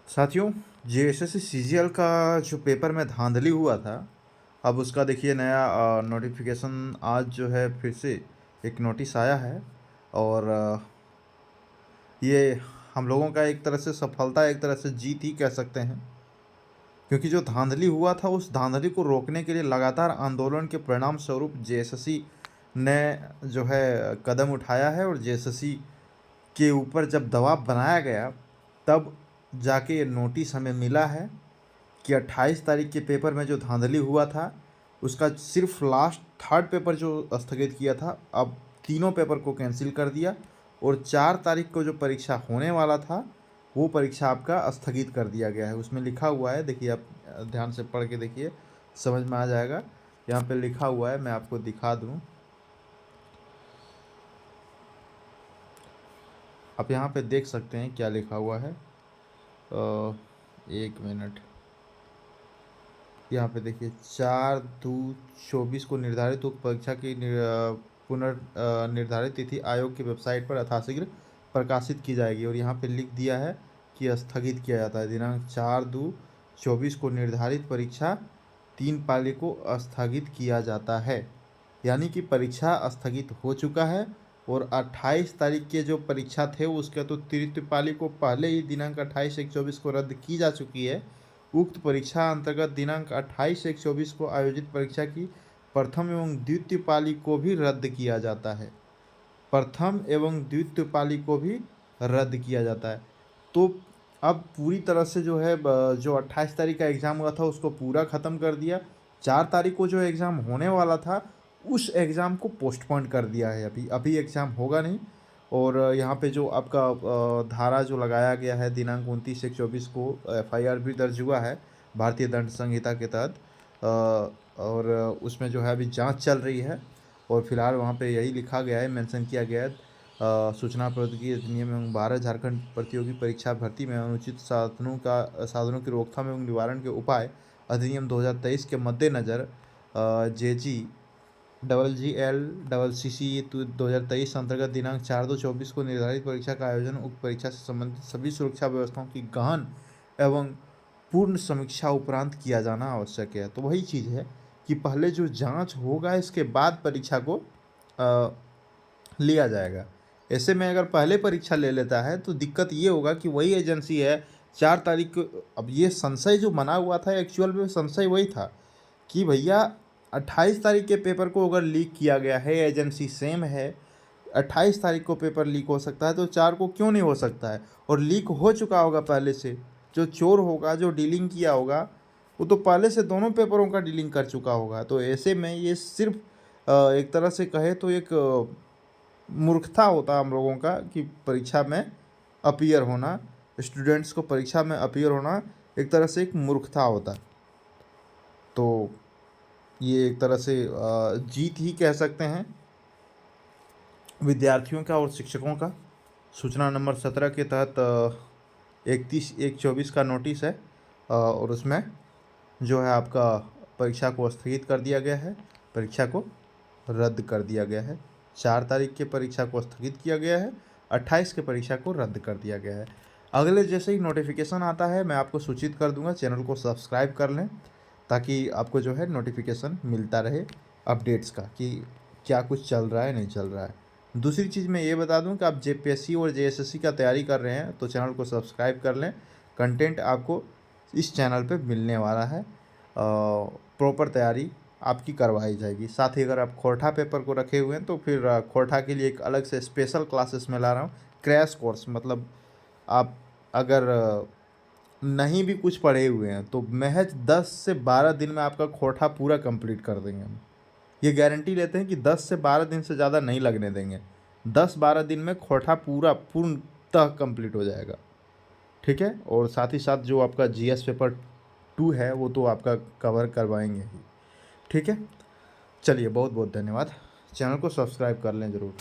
साथियों, JSSC CGL का जो पेपर में धांधली हुआ था, अब उसका देखिए नया नोटिफिकेशन आज जो है फिर से एक नोटिस आया है। और ये हम लोगों का एक तरह से सफलता, एक तरह से जीत ही कह सकते हैं, क्योंकि जो धांधली हुआ था उस धांधली को रोकने के लिए लगातार आंदोलन के परिणाम स्वरूप जेएसएससी ने जो है कदम उठाया है। और जेएसएससी के ऊपर जब दबाव बनाया गया तब जाके ये नोटिस हमें मिला है कि 28 तारीख के पेपर में जो धांधली हुआ था उसका सिर्फ लास्ट थर्ड पेपर जो स्थगित किया था, अब तीनों पेपर को कैंसिल कर दिया। और 4 तारीख को जो परीक्षा होने वाला था वो परीक्षा आपका स्थगित कर दिया गया है। उसमें लिखा हुआ है, देखिए आप ध्यान से पढ़ के देखिए, समझ में आ जाएगा। यहाँ पे लिखा हुआ है, मैं आपको दिखा दूँ। आप यहाँ पे देख सकते हैं क्या लिखा हुआ है। एक मिनट, यहाँ पे देखिए 4/2/24 को निर्धारित उक्त परीक्षा की पुनर्निर्धारित तिथि आयोग की वेबसाइट पर यथाशीघ्र प्रकाशित की जाएगी। और यहाँ पे लिख दिया है कि स्थगित किया जाता है। दिनांक 4/2/24 को निर्धारित परीक्षा 3 पाली को स्थगित किया जाता है, यानी कि परीक्षा स्थगित हो चुका है। और 28 तारीख के जो परीक्षा थे उसके तो तृतीय पाली को पहले ही दिनांक 28/1/24 को रद्द की जा चुकी है। उक्त परीक्षा अंतर्गत दिनांक 28/1/24 को आयोजित परीक्षा की प्रथम एवं द्वितीय पाली को भी रद्द किया जाता है। प्रथम एवं द्वितीय पाली को भी रद्द किया जाता है। तो अब पूरी तरह से जो है जो 28 तारीख का एग्ज़ाम हुआ था उसको पूरा ख़त्म कर दिया। 4 तारीख को जो एग्ज़ाम होने वाला था उस एग्ज़ाम को पोस्टपोन कर दिया है। अभी एग्ज़ाम होगा नहीं। और यहाँ पे जो आपका धारा जो लगाया गया है दिनांक 29/1/24 को एफआईआर भी दर्ज हुआ है भारतीय दंड संहिता के तहत। और उसमें जो है अभी जांच चल रही है। और फिलहाल वहाँ पे यही लिखा गया है, मेंशन किया गया है, सूचना प्रौद्योगिकी अधिनियम एवं 12 झारखंड प्रतियोगी परीक्षा भर्ती में अनुचित साधनों की रोकथाम एवं निवारण के उपाय अधिनियम 2023 के मद्देनज़र JGLCC 2023 अंतर्गत दिनांक 4/2/24 को निर्धारित परीक्षा का आयोजन उक्त परीक्षा से संबंधित सभी सुरक्षा व्यवस्थाओं की गहन एवं पूर्ण समीक्षा उपरांत किया जाना आवश्यक है। तो वही चीज़ है कि पहले जो जांच होगा इसके बाद परीक्षा को लिया जाएगा। ऐसे में अगर पहले परीक्षा ले लेता है तो दिक्कत ये होगा कि वही एजेंसी है 4 तारीख को। अब ये संशय जो बना हुआ था, एक्चुअल में संशय वही था कि भैया 28 तारीख के पेपर को अगर लीक किया गया है, एजेंसी सेम है, 28 तारीख को पेपर लीक हो सकता है तो 4 को क्यों नहीं हो सकता है। और लीक हो चुका होगा पहले से, जो चोर होगा, जो डीलिंग किया होगा, वो तो पहले से दोनों पेपरों का डीलिंग कर चुका होगा। तो ऐसे में ये सिर्फ एक तरह से कहे तो एक मूर्खता होता है हम लोगों का कि परीक्षा में अपीयर होना, स्टूडेंट्स को परीक्षा में अपीयर होना एक तरह से एक मूर्खता होता है। तो ये एक तरह से जीत ही कह सकते हैं विद्यार्थियों का और शिक्षकों का। सूचना नंबर 17 के तहत 31/1/24 का नोटिस है। और उसमें जो है आपका परीक्षा को स्थगित कर दिया गया है, परीक्षा को रद्द कर दिया गया है। 4 तारीख के परीक्षा को स्थगित किया गया है, 28 के परीक्षा को रद्द कर दिया गया है। अगले जैसे ही नोटिफिकेशन आता है मैं आपको सूचित कर दूंगा। चैनल को सब्सक्राइब कर लें ताकि आपको जो है नोटिफिकेशन मिलता रहे अपडेट्स का कि क्या कुछ चल रहा है, नहीं चल रहा है। दूसरी चीज़ मैं ये बता दूं कि आप जेपीएससी और जेएसएससी का तैयारी कर रहे हैं तो चैनल को सब्सक्राइब कर लें। कंटेंट आपको इस चैनल पे मिलने वाला है, प्रॉपर तैयारी आपकी करवाई जाएगी। साथ ही अगर आप खोरठा पेपर को रखे हुए हैं तो फिर खोरठा के लिए एक अलग से स्पेशल क्लासेस में ला रहा हूँ, क्रैश कोर्स। मतलब आप अगर नहीं भी कुछ पढ़े हुए हैं तो महज 10 से 12 दिन में आपका खोरठा पूरा कंप्लीट कर देंगे हम। ये गारंटी लेते हैं कि 10 से 12 दिन से ज़्यादा नहीं लगने देंगे। 10-12 दिन में खोरठा पूर्णतः कंप्लीट हो जाएगा, ठीक है। और साथ ही साथ जो आपका जीएस पेपर 2 है वो तो आपका कवर करवाएंगे ही, ठीक है। चलिए, बहुत बहुत धन्यवाद। चैनल को सब्सक्राइब कर लें ज़रूर।